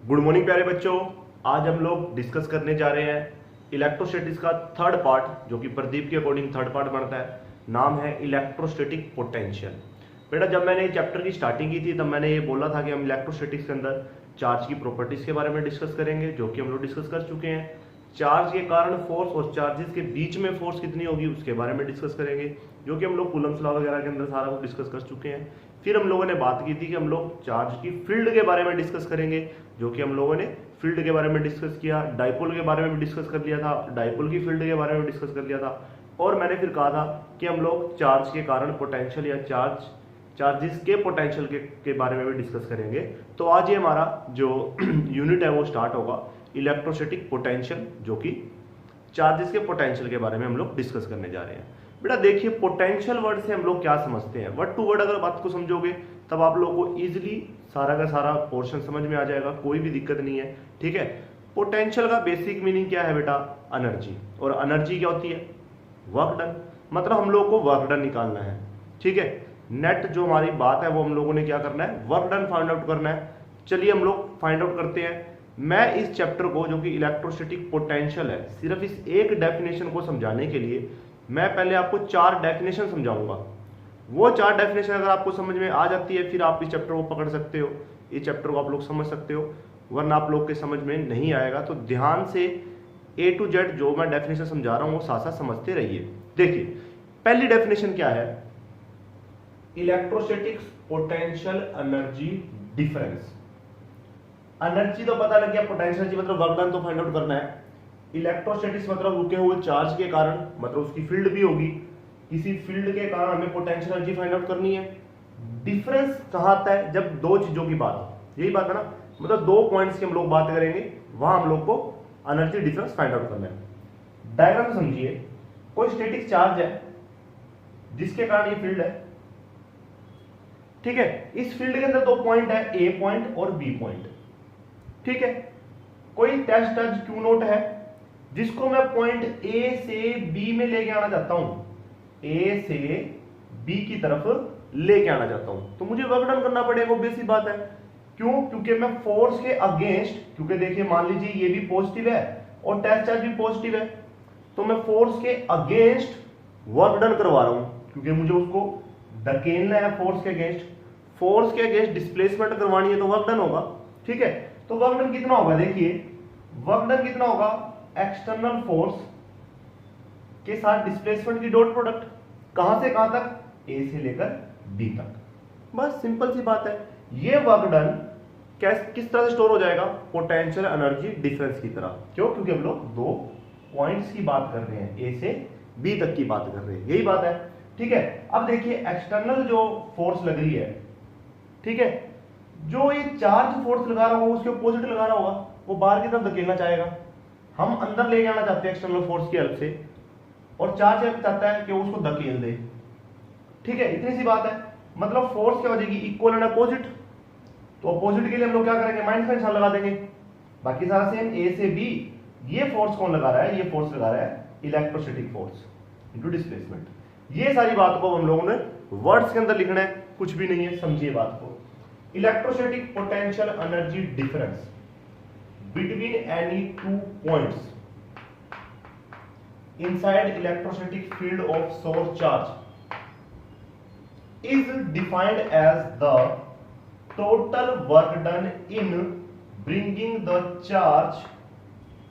Good morning प्यारे बच्चों। आज हम लोग डिस्कस करने जा रहे हैं इलेक्ट्रोस्टैटिक्स का थर्ड पार्ट, जो कि प्रदीप के अकॉर्डिंग थर्ड पार्ट बनता है। नाम है इलेक्ट्रोस्टैटिक पोटेंशियल। बेटा, जब मैंने चैप्टर की स्टार्टिंग की थी तब मैंने ये बोला था कि हम इलेक्ट्रोस्टैटिक्स के अंदर चार्ज की प्रॉपर्टीज के बारे में डिस्कस करेंगे, जो कि हम लोग डिस्कस कर चुके हैं। चार्ज के कारण फोर्स और चार्जेस के बीच में फोर्स कितनी होगी उसके बारे में डिस्कस करेंगे, जो कि हम लोग कूलम्स लॉ वगैरह के अंदर सारा कुछ डिस्कस कर चुके हैं। फिर हम लोगों ने बात की थी कि हम लोग चार्ज की फील्ड के बारे में डिस्कस करेंगे, जो कि हम लोगों ने फील्ड के बारे में डिस्कस किया। डाइपोल के बारे में भी डिस्कस कर लिया था, डाइपोल की फील्ड के बारे में डिस्कस कर लिया था। और मैंने फिर कहा था कि हम लोग चार्ज के कारण पोटेंशियल या चार्जेस के पोटेंशियल के बारे में भी डिस्कस करेंगे। तो आज ये हमारा जो यूनिट है वो स्टार्ट होगा इलेक्ट्रोस्टैटिक पोटेंशियल, जो कि चार्जेस के पोटेंशियल के बारे में हम लोग डिस्कस करने जा रहे हैं। बेटा देखिए, पोटेंशियल वर्ड से हम लोग क्या समझते हैं। वर्ड टू वर्ड अगर बात को समझोगे तब आप लोगों को इजीली सारा का सारा पोर्शन समझ में आ जाएगा, कोई भी दिक्कत नहीं है। ठीक है, पोटेंशियल का बेसिक मीनिंग क्या है बेटा? एनर्जी। और एनर्जी क्या होती है? Work done. मतलब हम लोग को वर्क डन निकालना है। ठीक है, नेट जो हमारी बात है वो हम लोगों ने क्या करना है? वर्क डन फाइंड आउट करना है। चलिए हम लोग फाइंड आउट करते हैं। मैं इस चैप्टर को, जो कि इलेक्ट्रोस्टैटिक पोटेंशियल है, सिर्फ इस एक डेफिनेशन को समझाने के लिए मैं पहले आपको 4 डेफिनेशन समझाऊंगा। वो 4 डेफिनेशन अगर आपको समझ में आ जाती है फिर आप इस चैप्टर को पकड़ सकते हो, इस चैप्टर को आप लोग समझ सकते हो। वरना आप लोग के समझ में नहीं आएगा। तो ध्यान से A to Z जो मैं डेफिनेशन समझा रहा हूं वो साथ साथ समझते रहिए। देखिए, पहली डेफिनेशन क्या है? Electrostatics potential energy difference. Energy तो पता लग गया, पोटेंशियल एनर्जी मतलब वर्क डन तो फाइंड आउट करना है। इलेक्ट्रोस्टैटिक्स मतलब रुके हुए चार्ज के कारण, मतलब उसकी फील्ड भी होगी, किसी फील्ड के कारण हमें पोटेंशियल एनर्जी फाइंड आउट करनी है। डिफरेंस कहां आता है? जब दो चीजों की बात हो, यही बात है ना, मतलब 2 पॉइंट्स की हम लोग बात करेंगे, वहां हम लोग को एनर्जी डिफरेंस फाइंड आउट करना है। डायग्राम समझिए, कोई स्टैटिक चार्ज है जिसके कारण ये फील्ड है। ठीक है, इस फील्ड के अंदर 2 पॉइंट है, ए पॉइंट और बी पॉइंट। ठीक है, कोई टेस्ट चार्ज क्यू नोट है जिसको मैं पॉइंट ए से बी में लेके आना चाहता हूं, ए से बी की तरफ लेके आना चाहता हूं, तो मुझे वर्क डन करना पड़ेगा। ऑब्वियस सी बात है। क्यों? क्योंकि मैं फोर्स के अगेंस्ट, क्योंकि देखिए मान लीजिए ये भी पॉजिटिव है और टेस्ट चार्ज भी पॉजिटिव है, तो मैं फोर्स के अगेंस्ट वर्क डन करवा रहा हूं, क्योंकि मुझे उसको धकेलना है। फोर्स के अगेंस्ट डिस्प्लेसमेंट करवानी है तो वर्क डन होगा। ठीक है, तो वर्क डन कितना होगा? देखिए, वर्क डन कितना होगा? एक्सटर्नल फोर्स के साथ डिस्प्लेसमेंट की डॉट प्रोडक्ट। कहां से कहां तक? ए से लेकर बी तक। बस सिंपल सी बात है। ये वर्क डन किस तरह से स्टोर हो जाएगा? पोटेंशियल एनर्जी डिफरेंस की तरह। क्यों? क्योंकि हम लोग 2 पॉइंट्स की बात कर रहे हैं, ए से बी तक की बात कर रहे हैं, यही बात है। ठीक है, अब देखिए एक्सटर्नल जो फोर्स लग रही है, ठीक है, जो ये चार्ज फोर्स लगा रहा होगा उसके अपोजिट लगा रहा होगा, वो बाहर की तरफ धकेलना चाहेगा। हम अंदर ले जाना चाहते हैं एक्सटर्नल फोर्स की हेल्प से, और चार्ज चाहता है कि वो उसको धकेल दे। ठीक है, इतनी सी बात है। मतलब फोर्स क्या हो जाएगी? Equal and opposite. तो अपोजिट के लिए हम लोग क्या करेंगे? माइनस का निशान लगा देंगे। बाकी सारा सेम, ए से बी। ये फोर्स कौन लगा रहा है? ये फोर्स लगा रहा है इलेक्ट्रोस्टैटिक फोर्स इनटू डिस्प्लेसमेंट। ये सारी बात को हम लोगों ने वर्ड्स के अंदर लिखना है, कुछ भी नहीं है, समझिए बात को। Electrostatic potential energy difference between any 2 points inside electrostatic field of source charge is defined as the total work done in bringing the charge,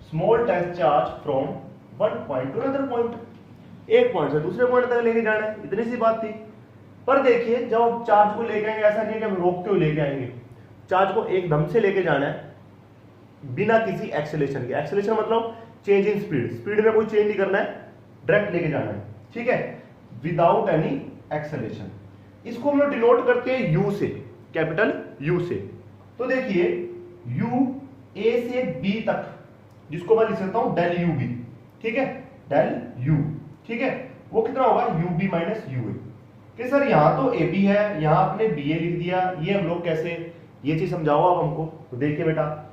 small test charge, from one point to another point। एक point से दूसरे point तक लेके जाना है, इतनी सी बात थी। पर देखिए, जब आप चार्ज को लेके आएंगे, ऐसा नहीं है कि हम रोकते हुए लेके आएंगे। चार्ज को एकदम से लेके जाना है बिना किसी एक्सेलेरेशन के। एक्सेलेरेशन मतलब चेंज इन स्पीड। स्पीड में कोई चेंज नहीं करना है, डायरेक्ट लेके जाना है। ठीक है, विदाउट एनी एक्सेलेरेशन। इसको हम डिनोट करते हैं यू से, कैपिटल यू से। तो देखिए, यू ए से बी तक, जिसको मैं लिख सकता हूं डेल यू बी। ठीक है, डेल यू। ठीक है, वो कितना होगा? यू बी माइनस यू ए। कि सर यहां तो ए बी है, यहां आपने बी ए लिख दिया, ये हम लोग कैसे? ये चीज समझाओ आप हमको। तो देखिए बेटा,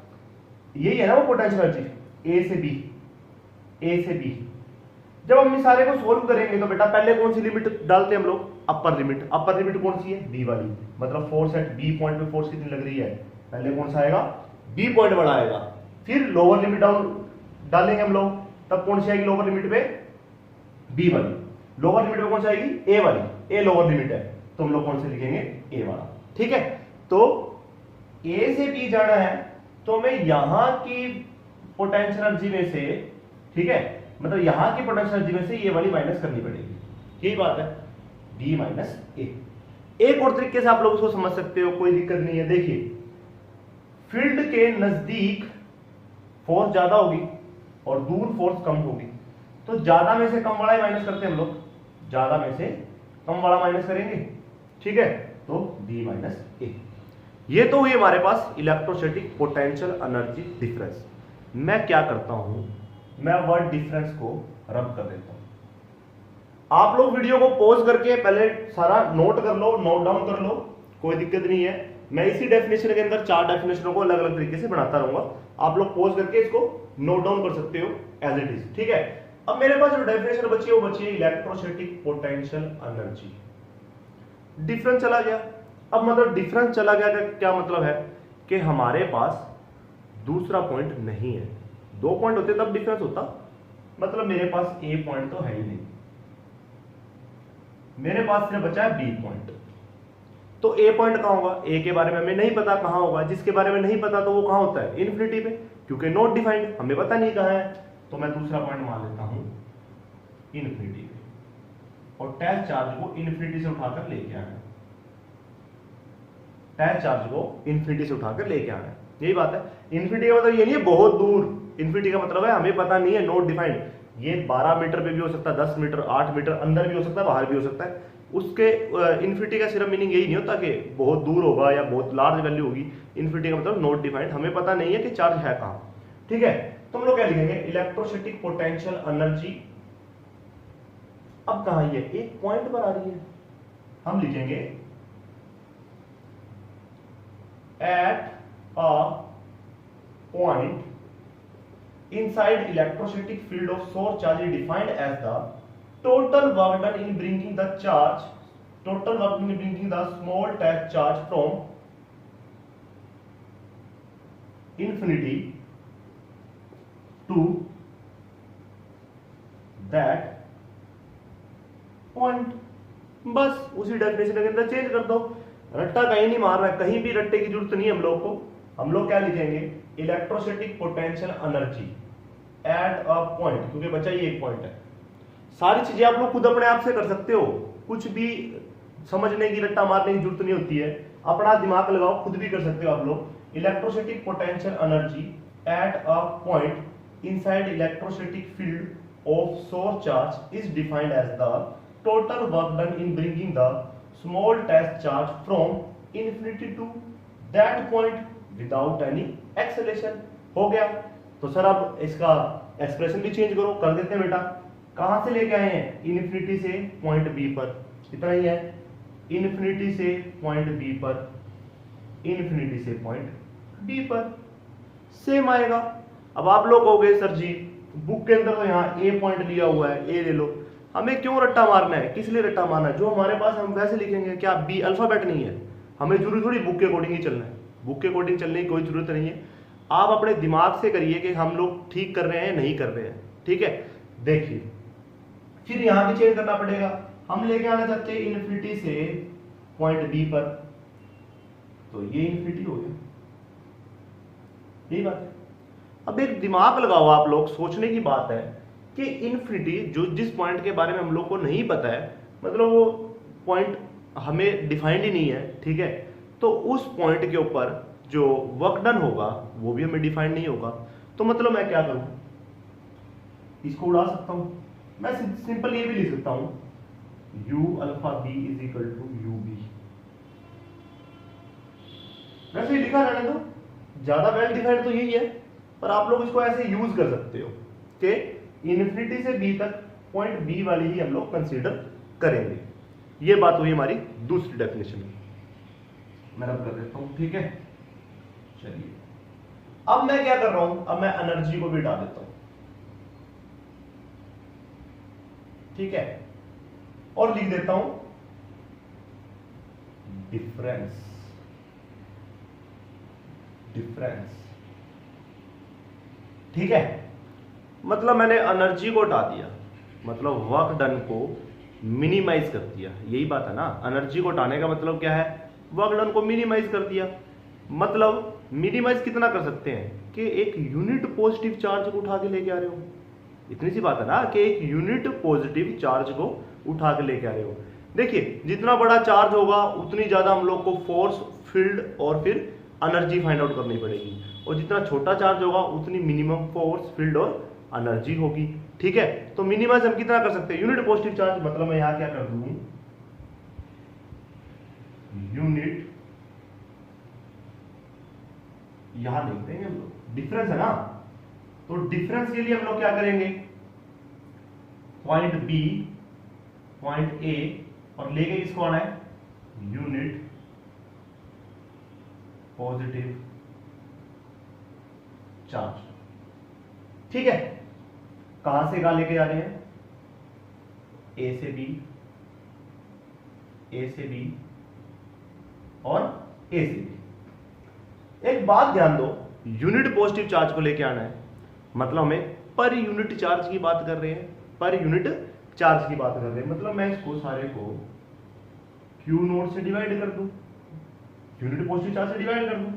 यही है ना वो पोटेंशियल एनर्जी, ए से बी, ए से बी। जब हम इस सारे को सोल्व करेंगे तो बेटा पहले कौन सी लिमिट डालते हैं हम लोग? Upper limit. अपर लिमिट कौन सी है? बी वाली। मतलब फोर्स एट बी पॉइंट पे फोर्स कितनी लग रही है? पहले कौन सा आएगा? बी पॉइंट बड़ा आएगा, फिर लोअर लिमिट डाउन डालेंगे हम लोग, तब कौन सी आएगी लोअर लिमिट पे, बी वाली। लोअर लिमिट पे कौन सी आएगी, ए वाली, ए लोअर लिमिट है, तो हम लोग कौन से लिखेंगे, ए वाला। ठीक है, तो ए से बी जाना है, तो मैं यहां की पोटेंशियल एनर्जी में से, ठीक है, मतलब यहां की पोटेंशियल एनर्जी में से ये वाली माइनस करनी पड़ेगी, यही बात है, बी माइनस ए। एक और तरीके से आप लोग उसको समझ सकते हो, कोई दिक्कत नहीं है। देखिए, फील्ड के नजदीक फोर्स ज्यादा होगी और दूर फोर्स कम होगी, तो ज्यादा में से कम वाला ही माइनस करते हैं हम लोग, ज्यादा में से कम वाला माइनस करेंगे, ठीक है, तो बी माइनस ए। ये तो हुई हमारे पास इलेक्ट्रोस्टैटिक पोटेंशियल एनर्जी डिफरेंस। मैं क्या करता हूं, मैं वर्ड डिफरेंस को रब कर देता हूं। आप लोग वीडियो को पॉज करके पहले सारा नोट कर लो, नोट डाउन कर लो, कोई दिक्कत नहीं है। मैं इसी डेफिनेशन के अंदर 4 डेफिनेशनों को अलग अलग तरीके से बनाता रहूंगा, आप लोग पॉज करके इसको नोट डाउन कर सकते हो एज इट इज, ठीक है। अब मेरे पास जो डेफिनेशन बची है वो बची है इलेक्ट्रोस्टैटिक पोटेंशियल एनर्जी। डिफरेंस चला गया। अब मतलब डिफरेंस चला गया का क्या मतलब है कि हमारे पास दूसरा पॉइंट नहीं है। 2 पॉइंट होते तब डिफरेंस होता, मतलब मेरे पास ए पॉइंट तो है ही नहीं, मेरे पास सिर्फ बचा है बी पॉइंट। तो ए पॉइंट कहां होगा, ए के बारे में हमें नहीं पता कहां होगा, जिसके बारे में नहीं पता तो वो कहां होता है, इन्फिनिटी पे, क्योंकि नॉट डिफाइंड, हमें पता नहीं कहां है, तो मैं दूसरा पॉइंट मान लेता हूं इन्फिनिटी पे, और टैच चार्ज को इन्फिनिटी से उठाकर लेके आना, टैच चार्ज को इन्फिनिटी से उठाकर लेके आना, यही बात है। इन्फिनिटी का मतलब ये नहीं है बहुत दूर, इन्फिनिटी का मतलब है हमें पता नहीं है, नॉट डिफाइंड। ये 12 मीटर पे भी हो सकता है, 10 मीटर, 8 मीटर अंदर भी हो सकता है, बाहर भी हो सकता है। उसके इन्फिनिटी का सिर्फ मीनिंग यही नहीं होता कि बहुत दूर होगा या बहुत लार्ज वैल्यू होगी। इन्फिनिटी का मतलब नॉट डिफाइंड, हमें पता नहीं है कि चार्ज है कहां, ठीक है। तो हम लोग क्या लिखेंगे, इलेक्ट्रोस्टैटिक पोटेंशियल एनर्जी। अब कहां ये एक पॉइंट पर आ रही है, हम लिखेंगे at a point inside electrostatic field of source charge is defined as the total work done in bringing the charge, total work done in bringing the small test charge from infinity to that point। बस उसी definition के अंदर change कर दो, रट्टा कहीं नहीं मार रहा है, कहीं भी रट्टे की जरूरत नहीं है हम लोग को। हम लोग क्या लिखेंगे, electrostatic potential energy at a point, क्योंकि बचा ही एक पॉइंट है। सारी चीजें आप लोग खुद अपने आप से कर सकते हो, कुछ भी समझने की, रट्टा मारने की जरूरत नहीं होती है, अपना दिमाग लगाओ, खुद भी कर सकते हो आप लोग। Electrostatic potential energy at a point inside electrostatic field of source charge is defined as the total work done in bringing the small test charge from infinity to that point without any acceleration. हो गया। तो sir अब इसका expression भी change करो, कर देते हैं बेटा। कहां से लेके आए हैं, इन्फिनिटी से पॉइंट बी पर, इतना ही है, इन्फिनिटी से पॉइंट बी पर, इन्फिनिटी से पॉइंट बी पर, सेम आएगा। अब आप लोग कहोगे सर जी बुक के अंदर तो यहाँ ए पॉइंट लिया हुआ है, ए ले लो, हमें क्यों रट्टा मारना है, किस लिए रट्टा मारना है, जो हमारे पास हम वैसे लिखेंगे। क्या बी अल्फाबेट नहीं है, हमें जरूरी थोड़ी बुक के अकॉर्डिंग ही चलना है, बुक के अकॉर्डिंग चलने की कोई जरूरत नहीं है। आप अपने दिमाग से करिए कि हम लोग ठीक कर रहे हैं नहीं कर रहे हैं, ठीक है। देखिए फिर यहां भी चेंज करना पड़ेगा, हम लेके आना चाहते हैं इन्फिनिटी से पॉइंट बी पर, तो ये इन्फिनिटी हो गया, यही बात है। अब एक दिमाग लगाओ आप लोग, सोचने की बात है कि इन्फिनिटी जो जिस पॉइंट के बारे में हम लोग को नहीं पता है, मतलब वो पॉइंट हमें डिफाइंड ही नहीं है, ठीक है, तो उस पॉइंट के ऊपर जो वर्क डन होगा वो भी हमें डिफाइंड नहीं होगा। तो मतलब मैं क्या करूं, इसको उड़ा सकता हूं, मैं सिंपल ये भी लिख सकता हूं u alpha b is equal to U B. वैसे ही लिखा रहने दो, ज्यादा वेल डिफाइंड तो यही है, पर आप लोग इसको ऐसे यूज कर सकते हो कि इन्फिनिटी से बी तक पॉइंट बी वाली ही हम लोग कंसीडर करेंगे। ये बात हुई हमारी दूसरी डेफिनेशन, मैं रब कर देता हूं, ठीक है। चलिए अब मैं क्या कर रहा हूं, अब मैं एनर्जी को भी डाल देता हूं, ठीक है, और लिख देता हूं डिफरेंस, डिफरेंस ठीक है, मतलब मैंने एनर्जी को हटा दिया, मतलब वर्क डन को मिनिमाइज कर दिया, यही बात है ना। एनर्जी को हटाने का मतलब क्या है, वर्क डन को मिनिमाइज कर दिया। मतलब मिनिमाइज कितना कर सकते हैं कि एक यूनिट पॉजिटिव चार्ज को उठा के लेके आ रहे हो, इतनी सी बात है ना, कि एक यूनिट पॉजिटिव चार्ज को उठा के लेके आ रहे हो। देखिए जितना बड़ा चार्ज होगा उतनी ज्यादा हम लोग को फोर्स, फील्ड और फिर एनर्जी फाइंड आउट करनी पड़ेगी, और जितना छोटा चार्ज होगा उतनी मिनिमम फोर्स, फील्ड और एनर्जी होगी। ठीक है, तो मिनिमाइज हम कितना कर सकते हैं, यूनिट पॉजिटिव चार्ज, मतलब मैं यहां क्या कर दूं, यूनिट, यहां लिख देंगे हम लोग, डिफरेंस है ना, तो डिफरेंस के लिए हम लोग क्या करेंगे, पॉइंट बी, पॉइंट ए, और लेके किसको आना है, यूनिट पॉजिटिव चार्ज। ठीक है, कहां से कहां लेके जा रहे हैं, ए से बी, ए से बी और ए से बी। एक बात ध्यान दो, यूनिट पॉजिटिव चार्ज को लेके आना है, मतलब हमें पर यूनिट चार्ज की बात कर रहे हैं, पर यूनिट चार्ज की बात कर रहे हैं, मतलब मैं इसको सारे को क्यू नोट से डिवाइड कर दूं, यूनिट पॉजिटिव चार्ज से डिवाइड कर दूं,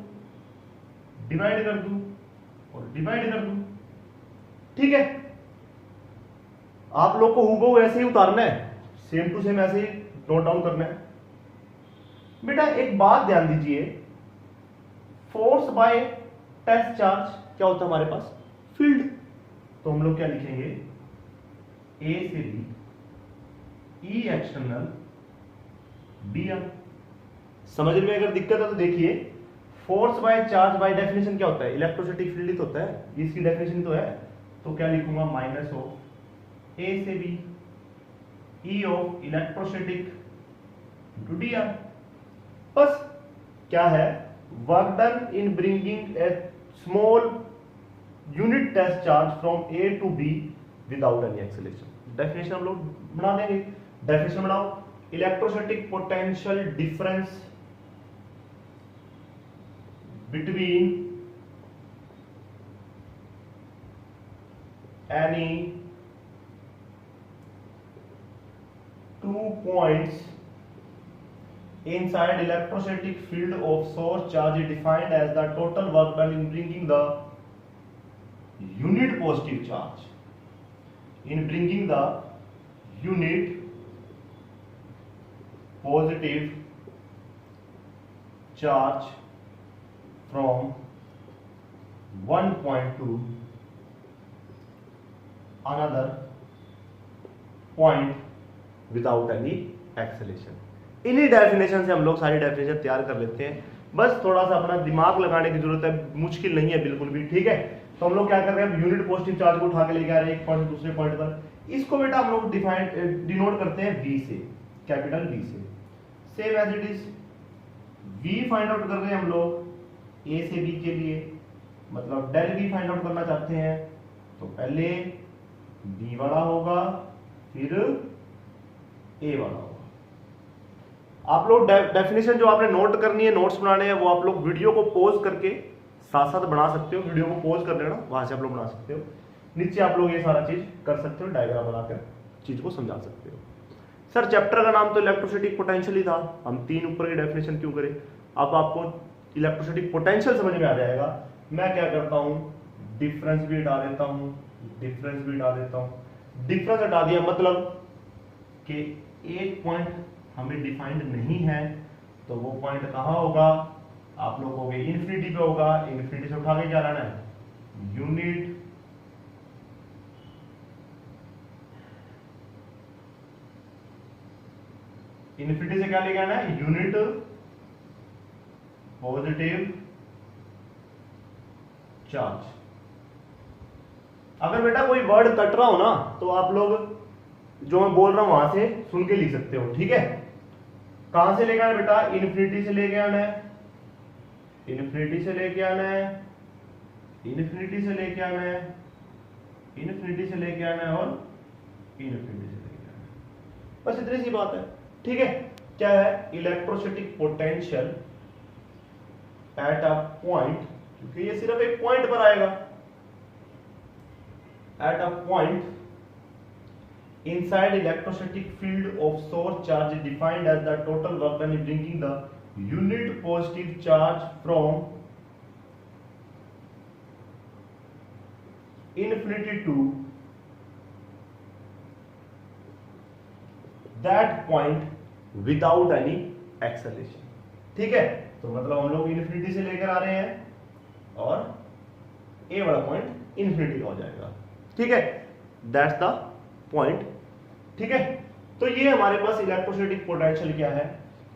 डिवाइड कर दूं और डिवाइड कर दूं। ठीक है, आप लोग को हूबहू ऐसे ही उतारना है, सेम टू सेम ऐसे ही नोट डाउन करना है। बेटा एक बात ध्यान दीजिए, फोर्स बाय टेस्ट चार्ज क्या होता है हमारे पास, फील्ड। तो हम लोग क्या लिखेंगे, ए से B, E external, B R. समझ में अगर दिक्कत है तो देखिए, force by charge by definition क्या होता है, इलेक्ट्रोस्टैटिक फील्ड ही तो होता है, इसकी डेफिनेशन तो है। तो क्या लिखूंगा, माइनस ऑफ ए से B, E of electrostatic to D R. बस क्या है, work done in bringing a small unit test charge from A to B without any acceleration. Definition हम लोग बना देंगे, डेफिनेशन बनाओ, electrostatic potential difference between any two points inside electrostatic field of source charge is defined as the total work done in bringing the unit positive charge, in bringing the unit positive charge from one point to another point without any acceleration। इन्हीं definition से हम लोग सारी definition तैयार कर लेते हैं, बस थोड़ा सा अपना दिमाग लगाने की जरूरत है, मुश्किल नहीं है बिल्कुल भी। ठीक है, तो हम लोग क्या कर रहे हैं, यूनिट पॉजिटिव चार्ज को उठा के लेके आ रहे हैं एक पॉइंट दूसरे पॉइंट पर। इसको बेटा हम लोग डिनोट करते हैं V से, कैपिटल V से, same as it is. V find out कर रहे हैं हम लोग A से B के लिए, मतलब डेल V फाइंड आउट करना चाहते हैं, तो पहले B वाला होगा फिर A वाला होगा। आप लोग डेफिनेशन जो आपने नोट करनी है, नोट्स बनाने हैं, वो आप लोग वीडियो को पॉज करके साथ साथ बना सकते हो, वीडियो को पॉज कर लेना, वहां से आप लोग बना सकते हो, नीचे आप लोग ये सारा चीज कर सकते हो, डायग्राम बनाकर चीज को समझा सकते हो। सर चैप्टर का नाम तो इलेक्ट्रोस्टैटिक पोटेंशियल ही था, हम 3 ऊपर की डेफिनेशन क्यों करें। अब आपको इलेक्ट्रोस्टैटिक पोटेंशियल समझ में आ जाएगा। मैं क्या करता हूं, डिफरेंस भी हटा देता हूं, डिफरेंस भी हटा देता हूं। डिफरेंस हटा दिया मतलब कि एक पॉइंट हमें डिफाइंड नहीं है, तो वो पॉइंट कहां होगा, आप लोग हो गए इन्फिनिटी पे होगा, इन्फिनिटी से उठा के क्या लाना है, यूनिट इन्फिनिटी से क्या लेके आना है, यूनिट पॉजिटिव चार्ज। अगर बेटा कोई वर्ड कट रहा हो ना, तो आप लोग जो मैं बोल रहा हूं वहां से सुन के लिख सकते हो। ठीक है, कहां से लेके आना है बेटा, इन्फिनिटी से लेके आना है, इन्फिनिटी से लेके आना है, इन्फिनिटी से लेके आना है, इन्फिनिटी से लेके आना है और इन्फिनिटी से लेके आना है। बस इतनी सी बात है। ठीक है, क्या है, electrostatic potential at a point, क्योंकि ये सिर्फ एक पॉइंट पर आएगा, at a point inside electrostatic field of source charge is defined as the total work done in bringing the unit positive charge from infinity to that point without any acceleration। ठीक है, तो मतलब हम लोग infinity से लेकर आ रहे हैं और ए वाला पॉइंट इन्फिनिटी का हो जाएगा। ठीक है, दैट्स द पॉइंट। ठीक है, तो ये हमारे पास इलेक्ट्रोस्टैटिक पोटेंशियल क्या है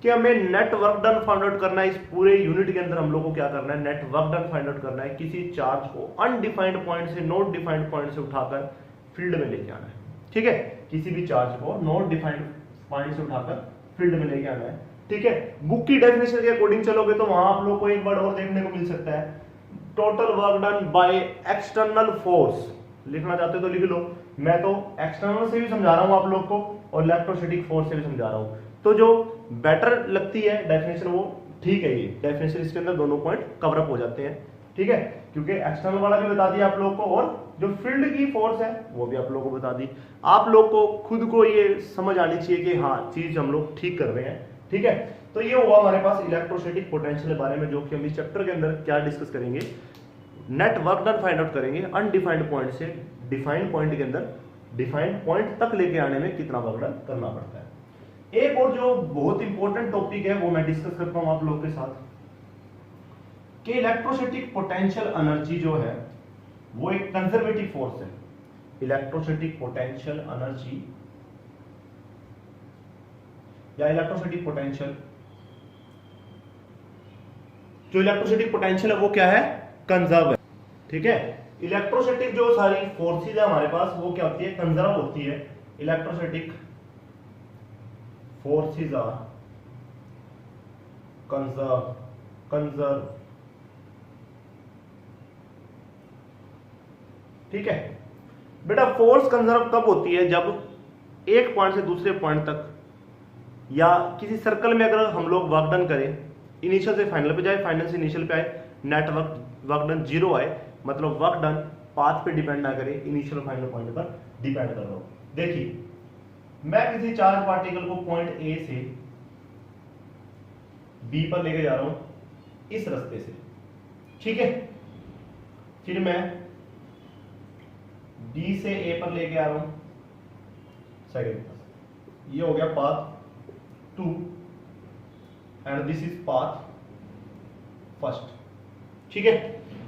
कि हमें net work done find out करना है। इस पूरे यूनिट के अंदर हम लोग को क्या करना है, net work done find out करना है। किसी चार्ज को अनडिफाइंड पॉइंट से नॉट डिफाइंड पॉइंट से उठाकर फील्ड में लेके आना है। ठीक है, किसी भी चार्ज को नॉट डिफाइंड पॉइंट से उठाकर फील्ड में लेके आना है। ठीक है, बुक की डेफिनेशन के अकॉर्डिंग चलोगे तो वहां आप लोग को एक वर्ड और देखने को मिल सकता है, total work done by external force. लिखना चाहते हो तो लिख लो, मैं तो एक्सटर्नल से भी समझा रहा हूं आप लोग को और इलेक्ट्रोस्टैटिक फोर्स से भी समझा रहा हूं, तो जो बेटर लगती है डेफिनेशन वो ठीक है। ये डेफिनेशन इसके अंदर दोनों पॉइंट कवर अप हो जाते हैं। ठीक है, क्योंकि एक्सटर्नल वाला भी बता दिया आप लोग को और जो फील्ड की फोर्स है वो भी आप लोग को बता दी। आप लोग को खुद को ये समझ आनी चाहिए कि हाँ चीज हम लोग ठीक कर रहे हैं। ठीक है, तो ये हुआ हमारे पास इलेक्ट्रोस्टैटिक पोटेंशियल के बारे में, जो कि हम इस चैप्टर के अंदर क्या डिस्कस करेंगे, net work done find out करेंगे अनडिफाइंड पॉइंट से डिफाइंड पॉइंट के अंदर डिफाइंड पॉइंट तक लेके आने में कितना वर्क डन करना पड़ता है। एक और जो बहुत इंपॉर्टेंट टॉपिक है वो मैं डिस्कस करता हूं आप लोग के साथ कि इलेक्ट्रोस्टैटिक पोटेंशियल एनर्जी जो है वो एक कंजर्वेटिव फोर्स है। इलेक्ट्रोस्टैटिक पोटेंशियल एनर्जी या इलेक्ट्रोस्टैटिक पोटेंशियल, जो इलेक्ट्रोस्टैटिक पोटेंशियल है वो क्या है, कंजर्व है। ठीक है, इलेक्ट्रोस्टैटिक जो सारी फोर्सेज है हमारे पास वो क्या होती है, कंजर्व होती है। Electrostatic forces are conserve. ठीक है बेटा, फोर्स कंजर्व कब होती है, जब एक पॉइंट से दूसरे पॉइंट तक या किसी सर्कल में अगर हम लोग वर्क डन करें, इनिशियल से फाइनल पे जाए, फाइनल से इनिशियल पे आए, नेट वर्क डन जीरो आए, मतलब वर्क डन पाथ पे डिपेंड ना करे, इनिशियल फाइनल पॉइंट पर डिपेंड कर रहा हूं। देखिए मैं किसी चार्ज पार्टिकल को पॉइंट ए से बी पर लेके जा रहा हूं इस रास्ते से। ठीक है, फिर मैं बी से ए पर लेके आ रहा हूं सेकेंड। ये हो गया path 2 and this is path first. ठीक है,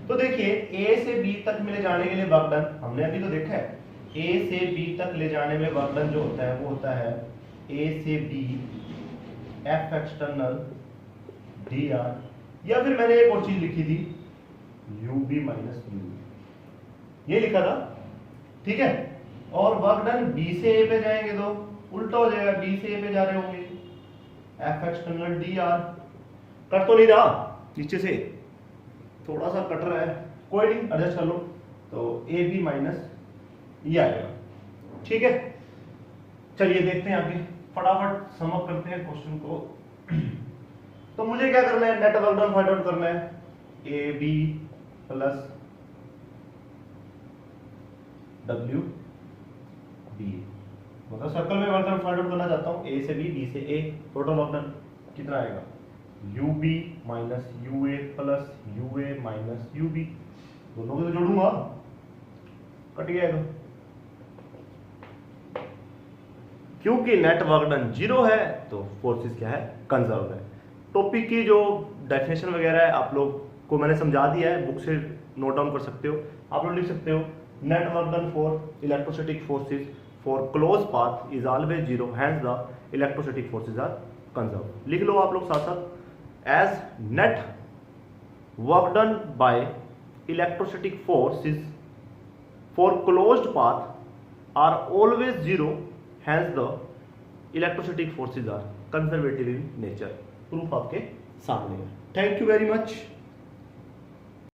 तो देखिए ए से बी तक में ले जाने के लिए वर्क डन हमने अभी तो देखा है, ए से बी तक ले जाने में वर्क डन जो होता है वो होता है ए से B F external D R, या फिर मैंने एक और चीज लिखी थी यू बी माइनस यू, ये लिखा था। ठीक है, और वर्क डन बी से ए पे जाएंगे तो उल्टा हो जाएगा, बी से ए पे जा रहे होंगे F external D are. Cut तो नहीं रहा, नीचे से थोड़ा सा कट रहा है, कोई नहीं एडजस्ट कर लो, तो ए बी माइनस ये आएगा। ठीक है, चलिए देखते हैं आगे, फटाफट सम अप करते हैं क्वेश्चन को। तो मुझे क्या करना है, net work done find out करना है, A B plus W B, मतलब सर्कल में वर्क डन फाइंड आउट करना चाहता हूं, ए से बी से ए, टोटल वर्क डन कितना आएगा, U B minus U A plus U A minus U B, दोनों को तो जोड़ूंगा, कट गया तो। क्योंकि नेट वर्क डन जीरो है तो फोर्सेस क्या है, कंजर्व है। टॉपिक की जो डेफिनेशन वगैरह है आप लोग को मैंने समझा दिया है, बुक से नोट डाउन कर सकते हो, आप लोग लिख सकते हो net work done for electrostatic forces for close path is always zero, hence the electrostatic forces are conserve. लिख लो आप लोग साथ साथ, as net work done by electrostatic forces for closed path are always zero, hence the electrostatic forces are conservative in nature। Proof आपके सामने है। Thank you very much.